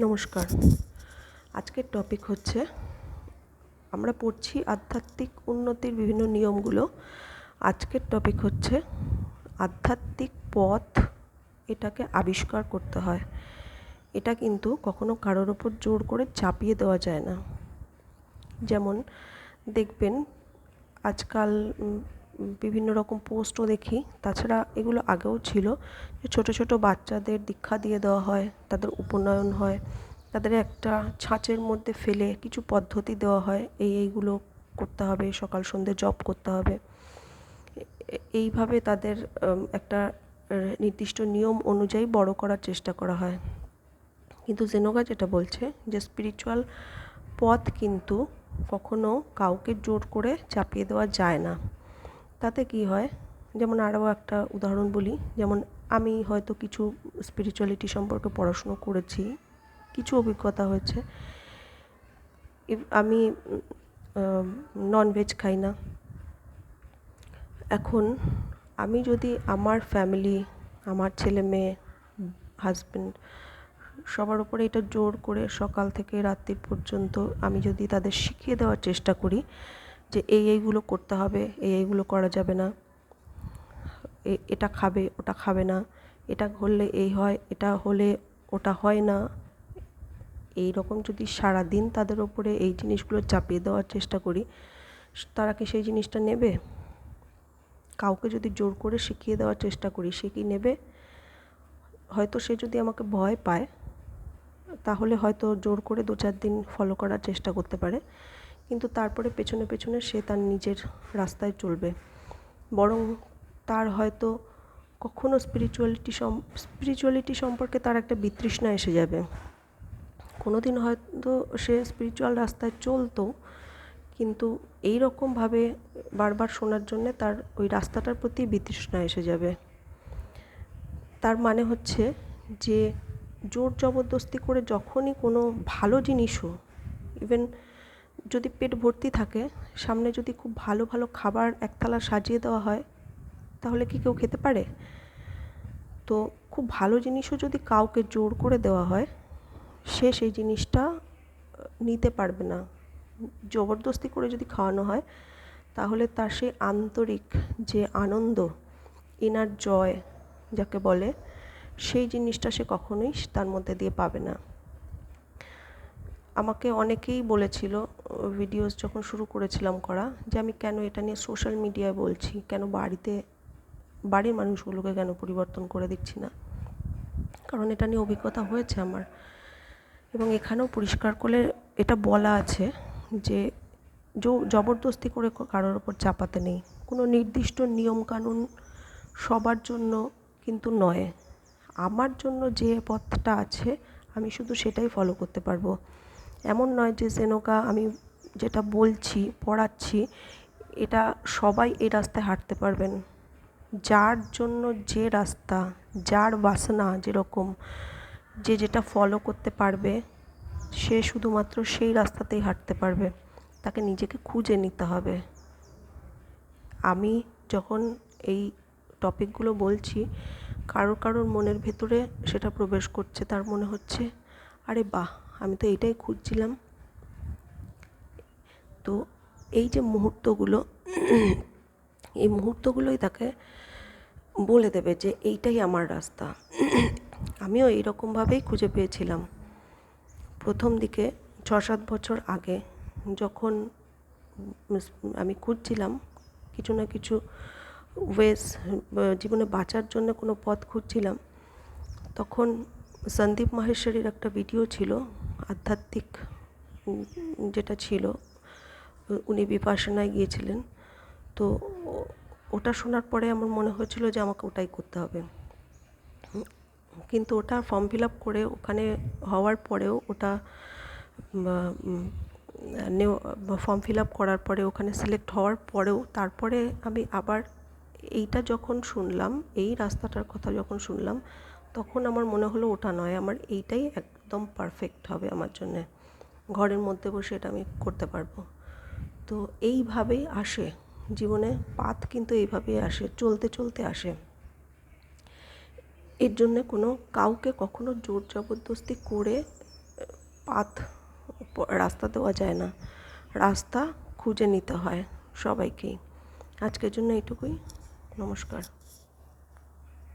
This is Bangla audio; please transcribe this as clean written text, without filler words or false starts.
নমস্কার। আজকের টপিক হচ্ছে আমরা পড়ছি আধ্যাত্মিক উন্নতির বিভিন্ন নিয়মগুলো। আজকের টপিক হচ্ছে আধ্যাত্মিক পথ এটাকে আবিষ্কার করতে হয়। এটা কিন্তু কখনো কারোর ওপর জোর করে চাপিয়ে দেওয়া যায় না। যেমন দেখবেন আজকাল বিভিন্ন রকম পোস্টও দেখি, তাছাড়া এগুলো আগেও ছিল, যে ছোটো ছোটো বাচ্চাদের দীক্ষা দিয়ে দেওয়া হয়, তাদের উপনয়ন হয়, তাদের একটা ছাঁচের মধ্যে ফেলে কিছু পদ্ধতি দেওয়া হয়, এইগুলো করতে হবে, সকাল সন্ধ্যে জপ করতে হবে। এইভাবে তাদের একটা নির্দিষ্ট নিয়ম অনুযায়ী বড় করার চেষ্টা করা হয়। কিন্তু জেনোগা যেটা বলছে যে স্পিরিচুয়াল পথ কিন্তু কখনো কাউকে জোর করে চাপিয়ে দেওয়া যায় না। তাতে কি হয়, যেমন আরও একটা উদাহরণ বলি, যেমন আমি হয়তো কিছু স্পিরিচুয়ালিটি সম্পর্কে পড়াশুনো করেছি, কিছু অভিজ্ঞতা হয়েছে। আমি ননভেজ খাই না। এখন আমি যদি আমার ফ্যামিলি, আমার ছেলে মেয়ে, হাজব্যান্ড, সবার উপরে এটা জোর করে সকাল থেকে রাত্রি পর্যন্ত আমি যদি তাদের শিখিয়ে দেওয়ার চেষ্টা করি যে এইগুলো করতে হবে, এইগুলো করা যাবে না, এটা খাবে ওটা খাবে না, এটা হলে এই হয়, এটা হলে ওটা হয় না, এই রকম যদি সারাদিন তাদের ওপরে এই জিনিসগুলো চাপিয়ে দেওয়ার চেষ্টা করি, তারা কি সেই জিনিসটা নেবে? কাউকে যদি জোর করে শিখিয়ে দেওয়ার চেষ্টা করি, সে কি নেবে? হয়তো সে যদি আমাকে ভয় পায়, তাহলে হয়তো জোর করে 2-4 দিন ফলো করার চেষ্টা করতে পারে, কিন্তু তারপরে পেছনে পেছনে সে তার নিজের রাস্তায় চলবে। বরং তার হয়তো কখনো স্পিরিচুয়ালিটি সম্পর্কে তার একটা বিতৃষ্ণা এসে যাবে। কোনো দিন হয়তো সে স্পিরিচুয়াল রাস্তায় চলতো, কিন্তু এই রকমভাবে বারবার শোনার জন্যে তার ওই রাস্তাটার প্রতি বিতৃষ্ণা এসে যাবে। তার মানে হচ্ছে যে জোর জবরদস্তি করে যখনই কোনো ভালো জিনিসও, ইভেন যদি পেট ভর্তি থাকে, সামনে যদি খুব ভালো ভালো খাবার এক থালা সাজিয়ে দেওয়া হয়, তাহলে কি কেউ খেতে পারে? তো খুব ভালো জিনিসও যদি কাউকে জোর করে দেওয়া হয়, সে সেই জিনিসটা নিতে পারবে না। জবরদস্তি করে যদি খাওয়ানো হয়, তাহলে তার সেই আন্তরিক যে আনন্দ, ইনার জয় যাকে বলে, সেই জিনিসটা সে কখনোই তার মধ্যে দিয়ে পাবে না। আমাকে অনেকেই বলেছিল ভিডিওস যখন শুরু করেছিলাম করা, যে আমি কেন এটা নিয়ে সোশ্যাল মিডিয়ায় বলছি, কেন বাড়ির মানুষগুলোকে কেন পরিবর্তন করে দিচ্ছি না। কারণ এটা নিয়ে অভিজ্ঞতা হয়েছে আমার, এবং এখানেও পরিষ্কার করে এটা বলা আছে যে জবরদস্তি করে কারোর ওপর চাপাতে নেই। কোনো নির্দিষ্ট নিয়মকানুন সবার জন্য কিন্তু নয়। আমার জন্য যে পথটা আছে আমি শুধু সেটাই ফলো করতে পারবো। এমন নয় যে জেনোকা আমি যেটা বলছি, পড়াচ্ছি, এটা সবাই এই রাস্তায় হাঁটতে পারবেন। যার জন্য যে রাস্তা, যার বাসনা যেরকম, যে যেটা ফলো করতে পারবে, সে শুধুমাত্র সেই রাস্তাতেই হাঁটতে পারবে। তাকে নিজেকে খুঁজে নিতে হবে। আমি যখন এই টপিকগুলো বলছি, কারোর মনের ভেতরে সেটা প্রবেশ করছে, তার মনে হচ্ছে আরে বাহ, আমি তো এইটাই খুঁজছিলাম। তো এই যে মুহূর্তগুলো, এই মুহূর্তগুলোই তাকে বলে দেবে যে এইটাই আমার রাস্তা। আমিও এইরকমভাবেই খুঁজে পেয়েছিলাম। প্রথম দিকে 6-7 বছর আগে যখন আমি খুঁজছিলাম কিছু না কিছু ওয়েজ, জীবনে বাঁচার জন্য কোনো পথ খুঁজছিলাম, তখন সন্দীপ মাহেশ্বরীর একটা ভিডিও ছিল, আধ্যাত্মিক যেটা ছিল, উনি বিপাশনায় গিয়েছিলেন। তো ওটা শোনার পরে আমার মনে হয়েছিল যে আমাকে ওটাই করতে হবে। কিন্তু ওটা ফর্ম ফিল আপ করে ওখানে হওয়ার পরেও, ওটা ফর্ম ফিল আপ করার পরে ওখানে সিলেক্ট হওয়ার পরেও, তারপরে আমি আবার এইটা যখন শুনলাম, এই রাস্তাটার কথা যখন শুনলাম, তখন আমার মনে হলো ওটা নয়, আমার এইটাই একদম পারফেক্ট হবে আমার জন্যে। ঘরের মধ্যে বসে এটা আমি করতে পারবো। তো এইভাবেই আসে জীবনে পাথ, কিন্তু এইভাবেই আসে, চলতে চলতে আসে। এর জন্যে কাউকে কখনো জোর জবরদস্তি করে রাস্তা দেওয়া যায় না, রাস্তা খুঁজে নিতে হয় সবাইকেই। আজকের জন্য এইটুকুই। নমস্কার।